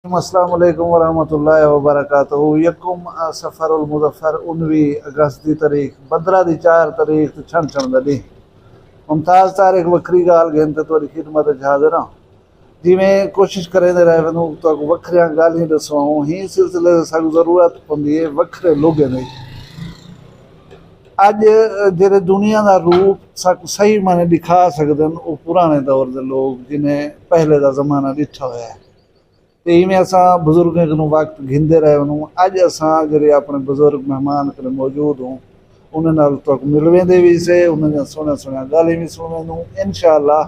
अस्सलाम वालेकुम वरहमतुल्लाहि वबरकातुहू। यकुम सफरुल मुज़फ़्फ़र 19 अगस्त की तारीख, 15 की 4 तारीख तो छण छण दी मुमताज़ तारीख वक्री गाल गेन तो थोड़ी खिदमत हाज़िर हाँ। जिमें कोशिश करें रहे वनू तो वखरिया गालियां दसवाऊं ही सिलसिले सानू जरूरत होंदी है वखरे लोगों की। अज जेरे दुनिया का रूप साकू सही माने दिखा सकते हैं वो पुराने दौर के लोग जिन्हें पहले का जमाना डिठा हुआ है। तो इवें असा बुजुर्गों को वक्त घिंदे रहे वनू। अज असा जे अपने बुजुर्ग मेहमान कर मौजूद हूँ उन्होंने तो मिलवेंदे भी से उन्होंने सोहनिया सोहनिया गाली भी सुनू। इंशाअल्लाह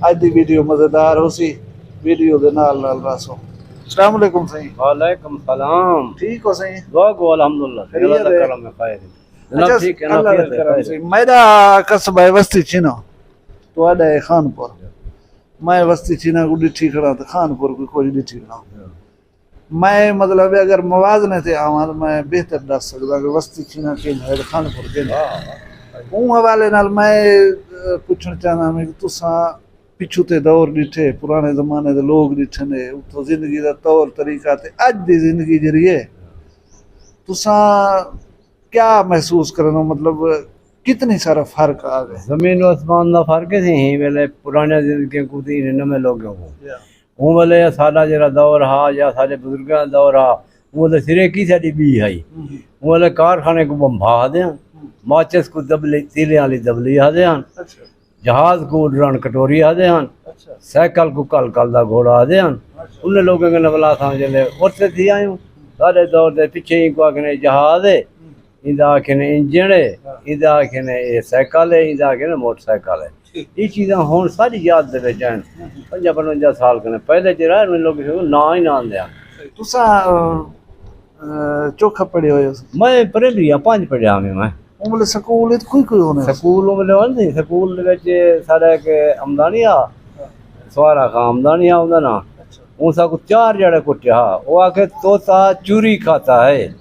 अज की वीडियो मज़ेदार हो सी। वीडियो के नाल नाल रसो। अस्सलाम वालेकुम सही। वालेकुम सलाम। ठीक हो सही? दुआ को अल्हम्दुलिल्लाह अल्लाह का करम है खैर है जनाब। ठीक है ना खैर। मेरा कस्बा है वस्ती चीना तो आड़ा है खानपुर। मैं वस्ती चीना को डिठी खड़ा तो खानपुर को कोई डिठी खड़ा। मैं मतलब अगर मवाजने से आवां तो मैं बेहतर दस सकदा कि वस्ती चीना के है खानपुर के उन हवाले नाल मैं पूछना चाहना मैं कि तुसा पिछू ते दौर डिठे पुराने जमाने के लोग डिठे ने तो जिंदगी का तौर तरीका ते अज दी जिंदगी जरी है तुसा क्या महसूस करना मतलब कितनी सारा फर्क आ गया? जमीन और आसमान का फर्क है ही वेले पुराने जिंदगी को दी नवे लोगों को वो वेले साडा जरा दौर हा या साडे बुजुर्गों का दौर हा वो तो सिरे की साडी बी है वो वेले कारखाने को बंभा दे माचिस को दबली तीले वाली दबली आ दे जहाज को उड़न कटोरी आदे हैं साइकिल को कल कल दा घोड़ा आदे हैं उन लोगों के नवला था जले उठते थी आयूं सारे दौर दे पीछे ही को आखने जहाज है इंदा आखने इंजन है इंदा आखने ये साइकिल है इंदा आखने मोटरसाइकिल है। ये चीज़ें हुण सारी याद दे विच हैं 55 साल कने पहले जरा उन लोग ना ही ना आंदे तुसा चोखा पढ़े हो? मैं पढ़ी 5 पढ़िया मैं उमले स्कूल इत कोई होने स्कूल उमले नहीं स्कूल विच साडा के आमदनी आ सवारा का आमदनी आउंदा ना उसा को 4 जड़े कुटिया वो आके तोता चूरी खाता है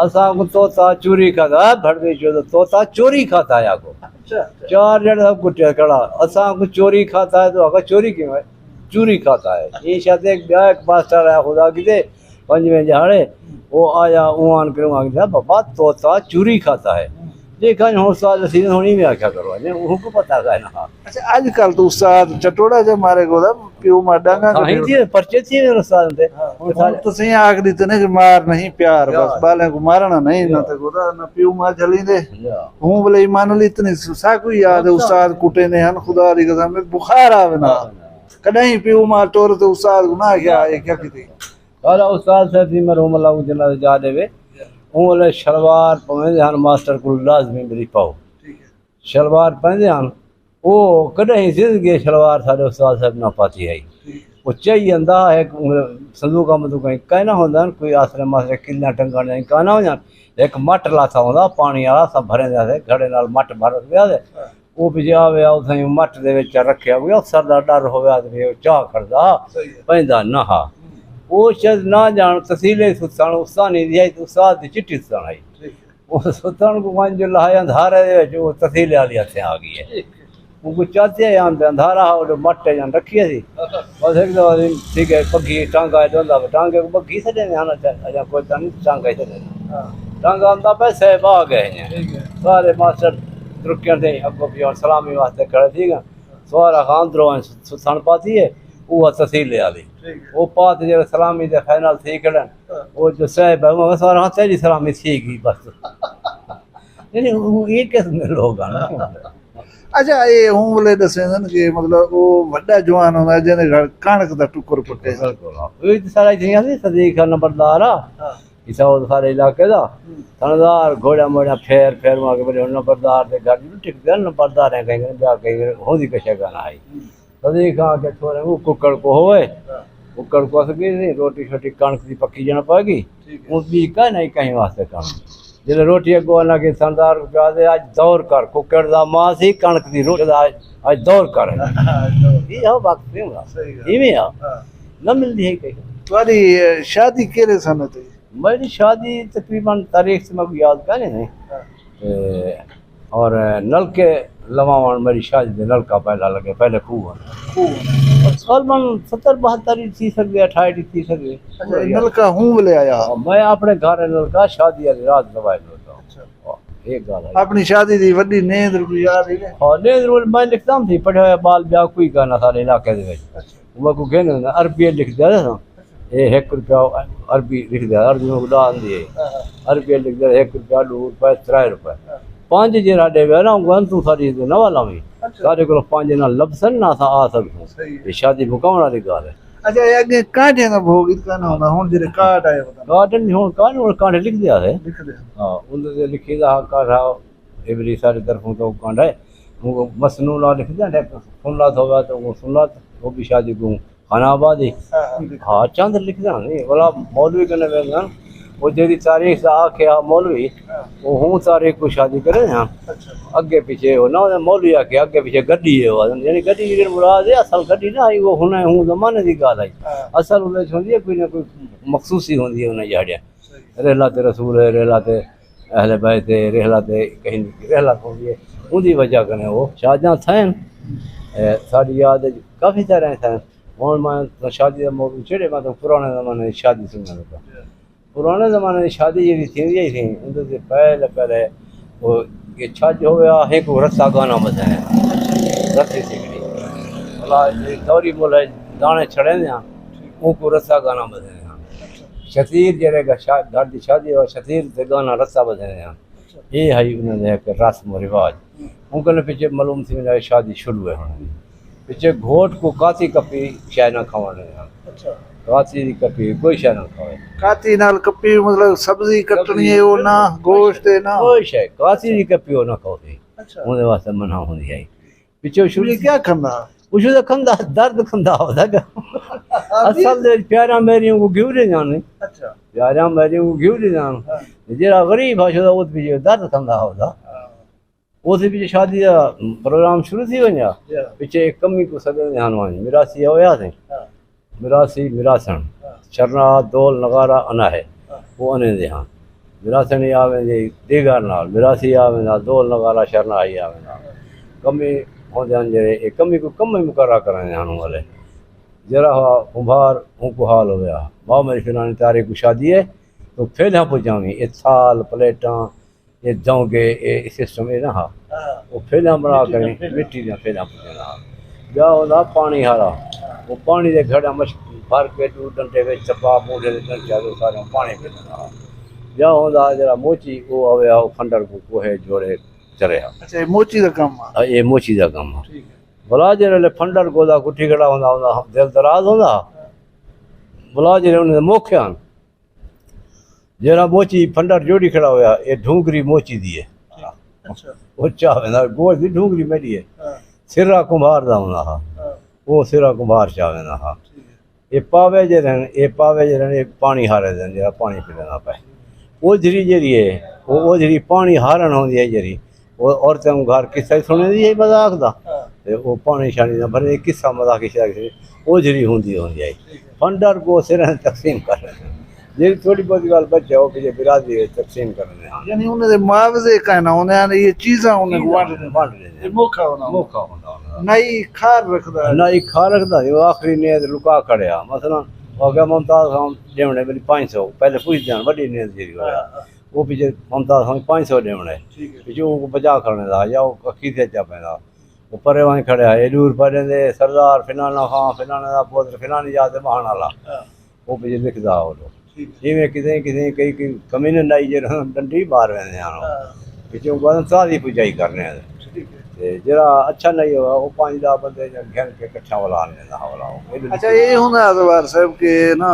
असा को तोता चूरी खाता है भड़वे जो तोता चोरी खाता है को 4 जड़े सब कुटिया कड़ा असा को चोरी खाता है तो आका चोरी क्यों है चूरी खाता है। ये शायद एक ब्याह मास्टर है खुदा की दे 5वें दिहाड़े वो आया उन करूँगा बाबा तोता चूरी खाता है देखा उस्ताद सीजन होनी में आख्या करो उनको पता है ना। अच्छा आजकल तो उस्ताद चटोड़ा जे मारे को दा प्यू मार डांगा हां जी परचे थी मेरे उस्ताद थे तो सही आख दी तने मार नहीं प्यार बस बाले को मारना नहीं ना ते को ना प्यू मार जली दे हूं बोले ईमान ली इतनी सा कोई याद है उस्ताद कुटे ने हन खुदा दी कसम में बुखार आवे ना कदई प्यू मार टोर तो उस्ताद को ना क्या ये क्या की वाला उस्ताद से थी मरहूम अल्लाह जन्नत जा देवे उन शलवार पवेंदे हन मास्टर को लाजमी मेरी पाओ शलवार पहनते हन वो कदई जिंदगी शलवार सारे उस्ताद साहब ना पाती है वो चाहिए अंदा है संदूका मदूका कहना होंदा कोई आसरे मासरे किल्ला टंगा नहीं कहना हो जान एक मट लाथा होंदा पानी वाला सब भरे जाते घड़े नाल मट भर गया वो भी आवे उसे मट दे विच रखिया हुआ सरदा डर होवे आदमी चाह करदा पैंदा नहा वो शायद ना जान तसीले सुतान उस्तानी दी आई उस्ताद दी चिट्ठी सुतान आई वो सुतान को मान जो लाया अंधारे दे विच वो तसीले वाली हथे आ गई है उनको चाहते हैं यहाँ पे अंधारा और मट्टे जान रखी थी बस एक दो ठीक है पग्गी टांगा डोंदा टांगे को पग्गी से देने आना चाहिए अजा कोई तन टांगा से देने टांगा अंदा पैसे आ गए हैं सारे मास्टर रुकिया थे अगो भी सलामी वास्ते खड़े ठीक है सारा खान द्रोह सुतान पाती है वो तसीले वाली वो पात जो सलामी दे फाइनल थी कड़न वो जो साहब है वो सारा तेरी सलामी थी गई बस यानी वो ये किस्म के लोग हैं। अच्छा ये हूं बोले दसे कि मतलब वो बड़ा जवान होना जेने घर कणक दा टुकर पटे ये सारा जिया से सदीक नंबरदार आ इसा वो सारे इलाके दा थानेदार घोड़ा मोड़ा फेर फेर वहां के बड़े नंबरदार दे घर टिक दे नंबरदार है कहीं ब्याह कहीं होदी कशे गाना आई सदीक के छोरे वो कुकड़ को होए कुकड़ को सके रोटी छोटी कणक दी पक्की जन पागी वो भी का नहीं कहीं वास्ते काम जले रोटी अगो ना के सरदार को कहा दे आज दौर कर कुकड़ दा मांस ही कणक दी रोटी दा आज दौर कर ये हो बात नहीं हुआ इवें आ न मिलदी है कहीं। तुम्हारी शादी केरे सन थी? मेरी शादी तकरीबन तारीख से मैं याद का नहीं और लवावण मेरी शादी दे नलका पहला लगे पहले खूह तकरीबन 70-72 थी सके 68 थी सके अच्छा नलका हूं ले आया मैं अपने घर नलका शादी वाली रात लवाए लो एक गाल है अपनी शादी दी वड्डी नींद रुपी याद है हां नींद रोल मैं लिखता थी पढ़े बाल ब्याह कोई गाना सारे इलाके दे विच मैं को कहने अरबी लिख दिया था ये 1 रुपया अरबी लिख दिया अरबी में उड़ा आंदी है अरबी लिख दिया 1 रुपया 2 रुपया 3 रुपया 5 जेरा देवे ना गन तू सारी न वाला में सारे को 5 ना लबसन ना था आ सकूं ये शादी मुकावना दी गाल है अच्छा ये आगे काटे ना भोग इतना ना होना हुन जेरे काट आए पता गार्डन हुन काट लिख दिया है लिख दे हां उनसे से लिखी दा काढ़ा एवरी सारी तरफों तो कांडा है वो मसनून लिख दिया सुन्नत होगा तो वो सुन्नत वो भी शादी को खानाबादी हाँ चंद लिखदा नहीं बोला मौलवी कने वेंदा वो जेरी तारीख सा आखे मौलवी वो हूं तारीख को शादी करे हां अगे पीछे हो ना मौलवी आके अगे पीछे गड्डी है यानी गड्डी की मुराद है असल गड्डी ना आई वो हुन हूं जमाने दी गाल आई असल उले होंदी है कोई ना कोई मखसूसी होंदी है उन जाड़िया रहलत रसूल है रहलत अहले बैत है रहलत कहीं रहलत होंदी है उनकी वजह कने वो शादियां थन साडी याद काफी तरह थन और मैं शादी का मौजूद छेड़े मैं तो पुराने ज़माने की शादी सुनने लगा पुराने ज़माने की शादी जी थी उनसे पहले वो ये छज हो गया है को रस्सा गाना बजाया रस्सी सिकड़ी बोला दौरी बोले दाने छड़े ना उनको रस्सा गाना बजाया शतीर जरे का घर की शादी और शतीर से गाना रस्सा बजाया ये है उन्होंने एक रस्म रिवाज उनके पीछे मालूम थी मेरी शादी शुरू है पीछे घोट को काती कपी शाय ना खावाने अच्छा काती दी कपी कोई शाय ना खावे काती नाल कपी मतलब सब्जी कटनी है वो ना गोश्त है ना कोई शाय काती दी कपी वो ना खावे अच्छा उनके वास्ते मना होनी है पीछे शुरू क्या खंदा उसे तो खंदा दर्द खंदा होता असल दे प्यारा मेरियों को गिव दे जाने अच्छा प्यारा मेरियों को गिव दे जान जेरा गरीब भाषा दा वो पीछे दर्द खंदा होता उस पीछे शादी का प्रोग्राम शुरू थी वञा पीछे एक कमी को सदन ध्यान वञ मिरासी होया थे मिरासी मिरासण शरणा दोल नगारा अना है वो अने दे हाँ मिरासण ही आवे जे देगार नाल मिरासी आवे ना दोल नगारा शरणा ही आवे ना कमी होंदे जे एक कमी को कम ही मुकर्रा कराने हां वाले जरा कुंभार उनको हाल हो गया मां मेरी फिलानी तारीख को शादी है तो फैला पुजावी ये थाल प्लेटा ये दोंगे ये सिस्टम है ना वो फैला बना करें मिट्टी का फैला पुजना जा होदा पानी हारा वो पानी दे घड़ा मछ भर के दू डंडे में चपा मूढ़े दे डंडे दो सारे पानी पीना जा होदा जरा मोची वो आवे आओ फंडर को है जोड़े चरे अच्छा ये मोची दा काम है ये मोची दा काम है ठीक है भला जरे फंडर को दा कुठी खड़ा होंदा दिल दराज होंदा भला जरे उन्हें मोख्यान जरा मोची फंडर जोड़ी खड़ा होया ये ढूंगरी मोची दी है अच्छा वो चावे ना गोल दी ढूंगरी मेरी है सिरा कुंभार दा होंदा वो सिरा कुंभार चावे ना ये पावे जरन ये पानी हारे देन जरा पानी पीना पे ओझरी जरी है वो ओझरी पानी हारन होंदी है जरी वो औरतें घर किस्सा सुने दी है मजाक दा ते वो पानी शानी दा भरे किस्सा मजाक किस्सा ओझरी होंदी है फंडर को सिरा तकसीम कर रहे हैं ये थोड़ी बहुत गाल बच्चे हो कि बिरादरी तकसीम करने यानी उन्हें मुआवजे कहना उन्हें ये चीज़ां उन्हें बांट दे मौका होना नई खार रखदा वो आखिरी नींद लुका खड़िया मसलन हो गया मुमताज खान देवने मेरी 500 पहले पूछ ध्यान बड़ी नींद जी वो पीछे मुमताज खान 500 देवने पीछे वो बचा खड़ने दा या वो अखी से चा पैदा वो परे वहीं खड़े है दूर पड़े दे सरदार फिलाना खां फिलाने दा पुत्र फिलानी जात महान वाला वो पीछे लिखदा हो जिमें किसी कई कमीने नाई जे डंडी मार वेंदे आन पीछे बदन सादी पुजाई करने जरा अच्छा नहीं होगा वो 5-10 बंदे घेर के इकट्ठा वाला वाला अच्छा ये होंदा अजवार साहब के ना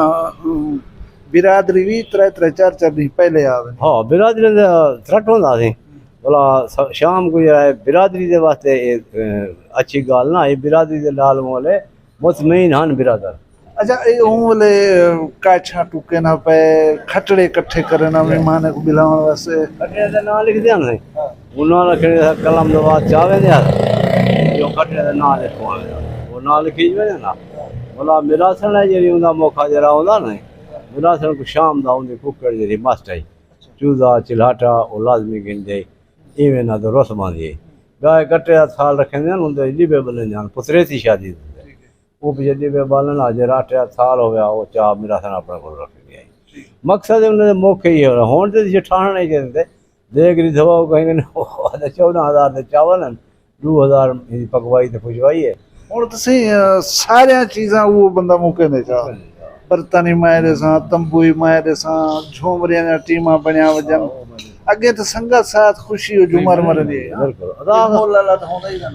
बिरादरी भी 3-4 दिन पहले आवे हां बिरादरी दा थ्रट होंदा सी बोला शाम को जरा बिरादरी दे वास्ते अच्छी गाल ना ये बिरादरी दे नाल मोले मुतमईन हन बिरादर अच्छा ये ओले काछा टुके ना पे खटड़े इकट्ठे करना मेहमान को बुलावन वास्ते खटड़े दा नाम लिख दिया ना उन्हों रखने कलम दवा चावे दे जो खटड़े दा नाम लिखवावे वो नाम लिखी वे ना बोला मिरासन है जेरी उंदा मौका जरा होंदा ना मिरासन को शाम दा उंदी कुकड़ जेरी मस्त है चूजा चिल्हाटा ओ लाजमी गिनदे इवे ना तो रस्मां दी गाय कट्टे का थाल रखे उनके डिब्बे बने जान पुतरे की शादी वो पिछले डिब्बे बालन अज आटे का थाल हो गया वो चाह मेरा सन अपने को रख गया मकसद उन्होंने मौके ही होना हूँ तो जठाना नहीं चाहते देख रही दवा कहीं 14,000 चावल 2,000 पकवाई तो खुशवाई है ਹੁਣ ਤੁਸੀਂ ਸਾਰੀਆਂ ਚੀਜ਼ਾਂ ਉਹ ਬੰਦਾ ਮੌਕੇ ਦੇ ਚਾ ਬਰਤਨੀ ਮਾਇਰੇ ਸਾਂ ਤੰਬੂਈ ਮਾਇਰੇ ਸਾਂ ਝੂਮਰੀਆਂ ਦੀਆਂ ਟੀਮਾਂ ਬਣਿਆ ਵਜਨ ਅੱਗੇ ਤਾਂ ਸੰਗਤ ਸਾਥ खुशी हो झूमर मरदी है बिल्कुल मोला ला तो होंदा ही ना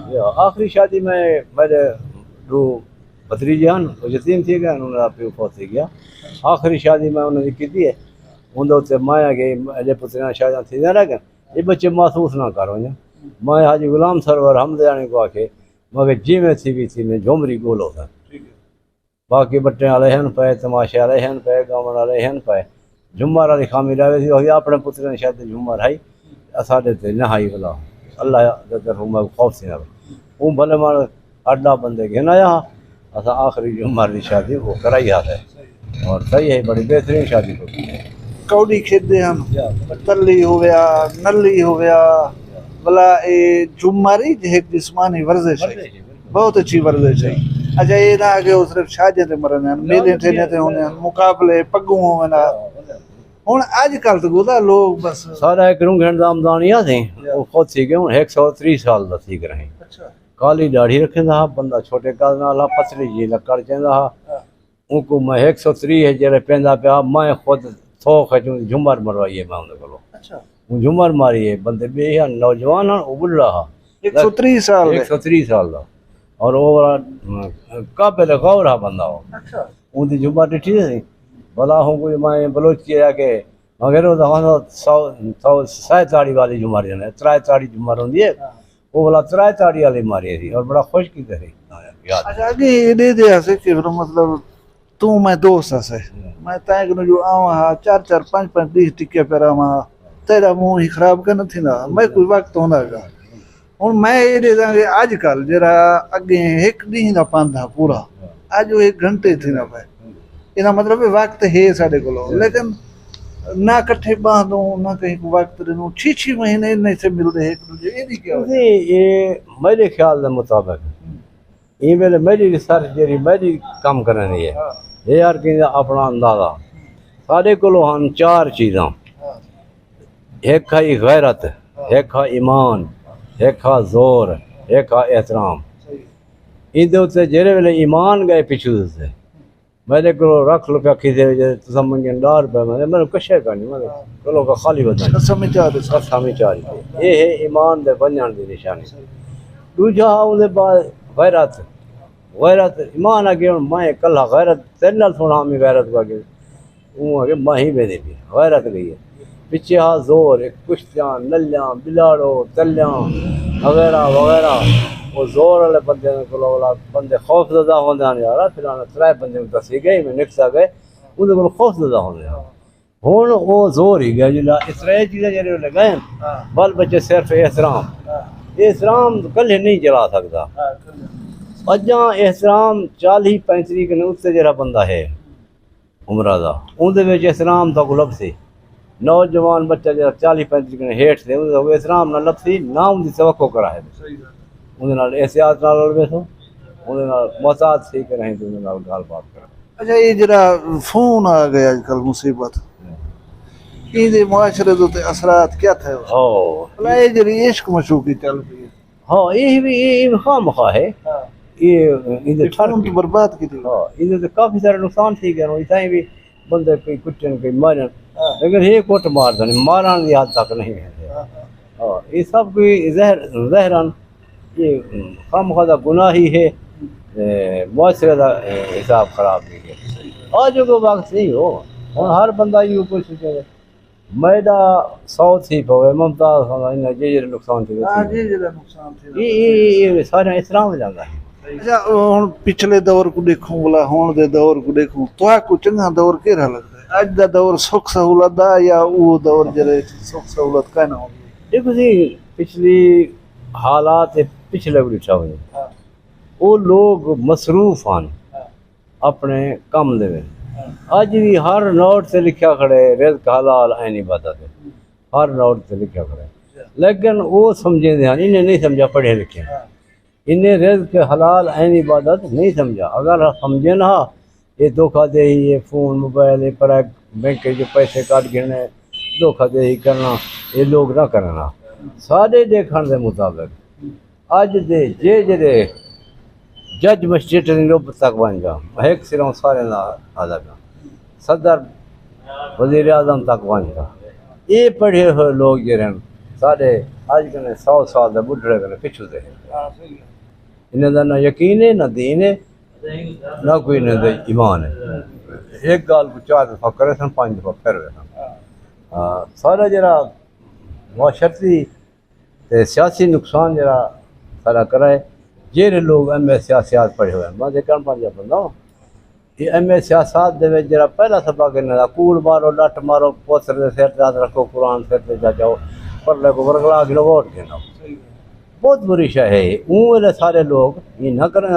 आखिरी शादी में मेरे दो भतीजे हैं वो यतीम थी गए उन्होंने प्यो फौत थी गया आखिरी शादी में उन्होंने की है उनके उत्ते माया गई अजे पुत्र शादियां थी रह गए ये बच्चे महसूस ना करो मैं हाजी गुलाम सरवर हमदयानी को आके मगर जिमें थी भी थी मैं झुमरी गोल होता बाकी बट्टे वाले हैं पे तमाशे वाले हैं पे गावन वाले हैं पे झुमर वाली खामी रहे थी अपने पुत्र ने शायद झुमर आई साढ़े ते नहाई भला अल्लाह दर खौफ से वो भले मार अड्डा बंदे गिनाया असा आखिरी झुमर की शादी वो कराई है और सही है बड़ी बेहतरीन शादी को कौड़ी खेदे हम तली हो गया नली हो गया भला ये झुमरी एक जिस्मानी वर्जिश है बहुत अच्छी वर्जिश है अच्छा ये ना आगे वो सिर्फ शादी ते मरने हैं मेले ठेले ते होने हैं मुकाबले पग्गू होना हुन आजकल तो गोदा लोग बस सारा एक रूंघण दामदानिया थे वो खुद थी गए 130 साल दा थी रहे अच्छा काली दाढ़ी रखंदा बंदा छोटे काल नाला पतली जी लकड़ चंदा उनको मैं 130 है जरे पेंदा पे मैं खुद थो खजू झुमर मरवाई है मैं उन को अच्छा झुमर मारी है बंदे बे नौजवान उबुल्ला 130 साल 130 साल दा और वो काबे गौर रहा बंदा हो अच्छा उनकी झुमर डिठी थी भला हूँ कोई मैं बलोच किया के मगर वो 100 ताड़ी वाली झुमर जने 3 ताड़ी झुमर होंदी है वो वाला 3 ताड़ी वाली मारी थी और बड़ा खुश की तरह याद अच्छा आगे ये दे हसे कि मतलब तू मैं दोस्त हसे मैं तय को जो आवा 4-4 5-5 दिन टिके पर आवा तेरा मुंह ही खराब कर थी ना मैं कोई वक्त होंदागा हुन मैं ये दे दांगे आजकल जरा अगे एक दिन दा पांदा पूरा आज वो 1 घंटे थी ना पे इना मतलब वक्त है साडे कोलो लेकिन ना कट्ठे बांधो ना कहीं को वक्त देनो 6 महीने नहीं से मिलदे एक दूजे ये क्या ये मेरे ख्याल के मुताबिक ये मेरे मेरी रिसर्च जेरी मेरी काम करनी है ये यार कि अपना अंदाजा सारे कोलो हम 4 चीज़ां एक है गैरत एक है ईमान एक है जोर एक है एहतराम इनके उत्ते जेरे वेले ईमान गए पिछू से मेरे को रख लो पे खीसे तुम मंगे डार पे मैंने कशे करनी मैं चलो का खाली बता समाचार ये है ईमान दे बनने की निशानी दूजा उनके बाद गैरत गैरत ईमान आगे मैं कल गैरत तेरे सुना मैं गैरत को आगे वो आगे मैं ही बेदे भी गैरत गई है पिछे हाँ जोर एक कुश्तियाँ नलियाँ बिलाड़ो तलियाँ वगैरह वगैरह वो जोर वाले बंदे को बंदे खौफजदा होंदे यार फिर 3 बंदे दसी गए मैं निकसा गए उनके को खौफजदा होंदे हुन वो जोर ही गया जिला इस तरह चीज़ें जेरे लगे बाल बच्चे सिर्फ एहतराम कल नहीं चला सकता अजा एहतराम 40-35 के उत्ते जरा बंदा है उम्र का उनके एहतराम तो गुलब से नौजवान बच्चा जरा 40-35 के हेठ थे एहतराम ना लपसी ना उनकी तवक्को कराए उन्हें एहतियात नाल बैठो उन्हें मोहताज थी के रहे तो उन्हें गाल बात कर अच्छा ये जरा फोन आ गया आजकल मुसीबत ये मुआशरे दे असरात क्या थे ओ भला ये जरी इश्क मशूकी चल रही है हां ये भी खामखा है ये इधर फोन तो बर्बाद की थी हां इधर तो काफी सारे नुकसान थी गए इताई भी बंदे कोई कुटन कोई मारन लेकिन ये कोट मार दे मारन की हद तक नहीं है हां ये सब कोई जहरन ये खामखा दा गुनाह ही है मुआशरे दा हिसाब खराब नहीं है आज को वक्त नहीं हो और हर बंदा ये कुछ सोचे मैदा 100 थी पवे मुमताज खाना जे नुकसान थी हां जी जरा नुकसान थी ये सारे इस्लाम हो जाता है अच्छा हुन पिछले दौर को देखूं बोला हुन दे दौर को देखूं तो को चंगा दौर केरा लगदा है आज दा दौर सुख सहूलत दा या वो दौर जरे सुख सहूलत का ना हो देखो जी पिछली हालात पिछले बिठा हुए वो लोग मसरूफ हैं अपने कम दे अज भी हर नोट से लिखा खड़े रिज़्क़ हलाल ऐन इबादत हर नोट से लिखा खड़े लेकिन वो समझे ध्यान इन्हें नहीं समझा पढ़े लिखे इन्हें रिज़्क़ हलाल ऐन इबादत नहीं समझा। अगर समझे ना ये धोखाधड़ी ये फ़ोन मोबाइल ये पर बैंक के जो पैसे काट गिरने धोखाधड़ी करना ये लोग ना करना सारे देखने के मुताबिक अज दे जे जड़े जज मजिस्ट्रेट तक बन जा एक सिरों सारे आदा सदर वज़ीर आज़म तक बन जा ये पढ़े हुए लोग जड़े सारे अजकल 100 साल के बुढ़े कने पिछू दे इन्हें ना यकीन है ना दीन है ना कोई इन्हें ईमान है। एक गाल को 4 दफ़ा करे सन 5 दफ़ा फिर सन सारा जरा माशरती ते सियासी नुकसान जरा सारा कराए जेरे लोग MA सियासत पढ़े हुए मैं देखा पंजा बंदा ये MA सियासत दे विच जरा पहला सबक इन्हां कूड़ मारो लट मारो पोतर दे सिर ते रखो कुरान सिर ते जाओ पर को वरगला गिनो वोट देना बहुत बुरी शय है। वेले सारे लोग ये ना करें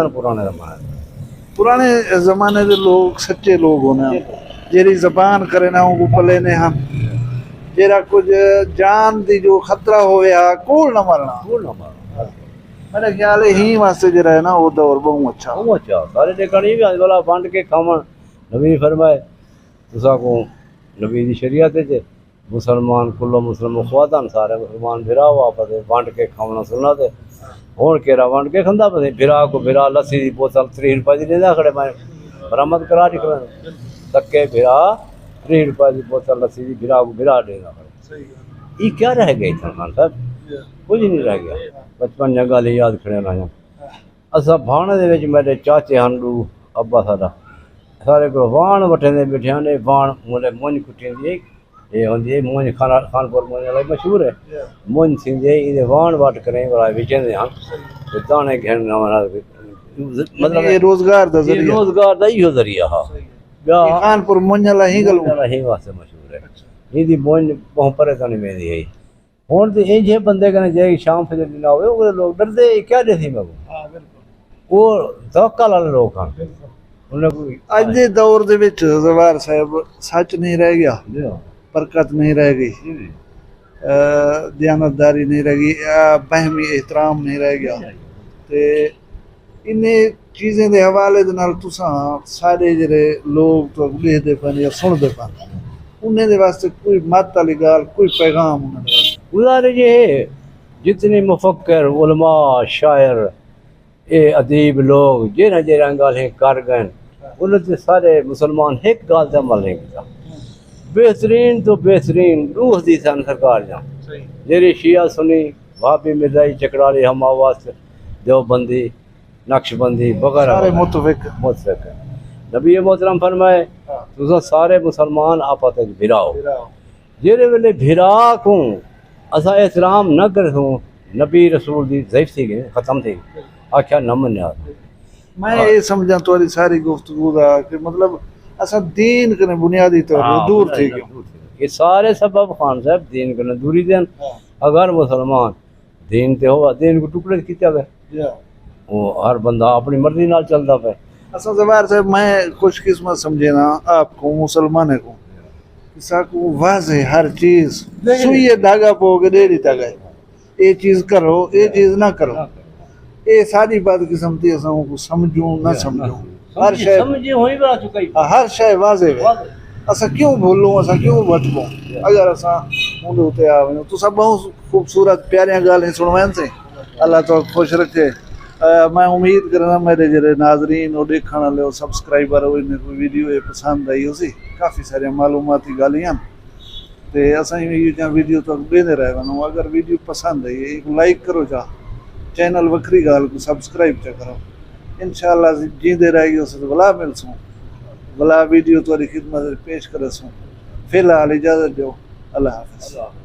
पुराने ज़माने के लोग सच्चे लोग होने जेरी जबान करे ना उनको पले ने हम जेरा कुछ जान दी जो खतरा होया कूड़ न मारना मेरे ख्याल है ही वास्ते जरा है ना वो दौर बहुत अच्छा सारे देखने भी आज वाला बांट के खावन नबी फरमाए तुसा को नबी दी शरीयत है मुसलमान कुल्लो मुसलमान खुआदान सारे मुसलमान भिरा वापस बांट के खावना सुनना थे हूँ केरा बांट के खंदा पे भिरा को भिरा लस्सी की बोतल 30 रुपए की देना खड़े मैं बरामद करा निकल तक्के भिरा 30 रुपए की बोतल लस्सी की भिरा को भिरा देना खड़े ये क्या रह गई सलमान साहब कुछ नहीं रह गया बचपन जहाँ गल याद खड़े रहा असा भाण दे मेरे चाचे हंडू अब्बा साडा सारे को वाण वठे बैठे ने वाण मुझे मुंज कुटी ये होंदी मुंज खानपुर मुंज वाला मशहूर है मुंज थींदे ये वाण वाट करें वाला विचंदे हम दाने घेन मतलब ये रोजगार दा इहो जरिया हा खानपुर मुंज वाला ही गल ही वास्ते मशहूर है ये मुंज बहुत परेशानी में दी है हुण ते इंजे बंदे कने जे शाम फजर दिन होवे वो लोग डरदे क्या देसी मैं वो तवक्कल वाले लोग हैं उन्हें आज दे दौर दे विच ज़वार साहब सच नहीं रह गया बरकत नहीं रह गई दयानतदारी नहीं रह गई बहमी एहतराम नहीं रह गया ते इन्हें चीज़ें दे हवाले दे नाल तुसां सारे जेरे लोग तो देखदे पन या सुनदे पन उन्हें दे वास्ते कोई मत वाली गाल कोई पैगाम उन्हें गुजारे ये जितने मुफक्कर उलमा शायर ये अदीब लोग जेरा जेरा गालें कर गए उन्हें सारे मुसलमान एक गाल का अमल नहीं किया बेहतरीन तो बेहतरीन रूह दी सन सरकार जा जेरी शिया सुनी भाभी मिर्जाई चकराली हमावास देवबंदी नक्शबंदी वगैरह मुतफिक नबी मोहतरम फरमाए तुसा सारे मुसलमान आपस में भिराओ जेरे वेले भिरा को असा एहतराम न करूँ नबी रसूल दी ज़ईफ़ थी गई खत्म थी आख्या न मन्या मैं ये समझा तुम्हारी सारी गुफ्तगू दा कि मतलब असा दीन कने बुनियादी तौर पर दूर थी गयो ये सारे सबब खान साहब दीन कने दूरी देन अगर मुसलमान दीन ते हो दीन को टुकड़े किया गए वो हर बंदा अपनी मर्जी नाल चलदा पे असा ज़वार साहब मैं खुशकिस्मत समझे ना आपको मुसलमान को साकू वाज़े हर चीज सुई धागा पोगे दे दी तक ये चीज करो ये चीज ना करो ये सारी बात किस्म थी असा को समझूं ना समझूं हर शय समझे होई बड़ा चुकाई हर शय वाज़े है असा क्यों भूलूं असा क्यों भटकूं अगर असा उन उते आवे तो सब बहुत खूबसूरत प्यारियां गालें सुनवान से अल्लाह तो खुश रखे। मैं उम्मीद करना मेरे जरे नाजरीन और देखने वाले सब्सक्राइबर इन्हें कोई वीडियो ये पसंद आई उसी काफ़ी सारे मालूमाती गालियाँ तो असा वीडियो तो देते रहे वनो अगर वीडियो पसंद आई एक लाइक करो जा चैनल वक्री गाल को सब्सक्राइब चा करो इंशाअल्लाह जींदे रहेगी उस भला मिल सूँ भला वीडियो तुम्हारी खिदमत पेश करे सूँ फिलहाल इजाज़त दो अल्लाह हाफ़िज़।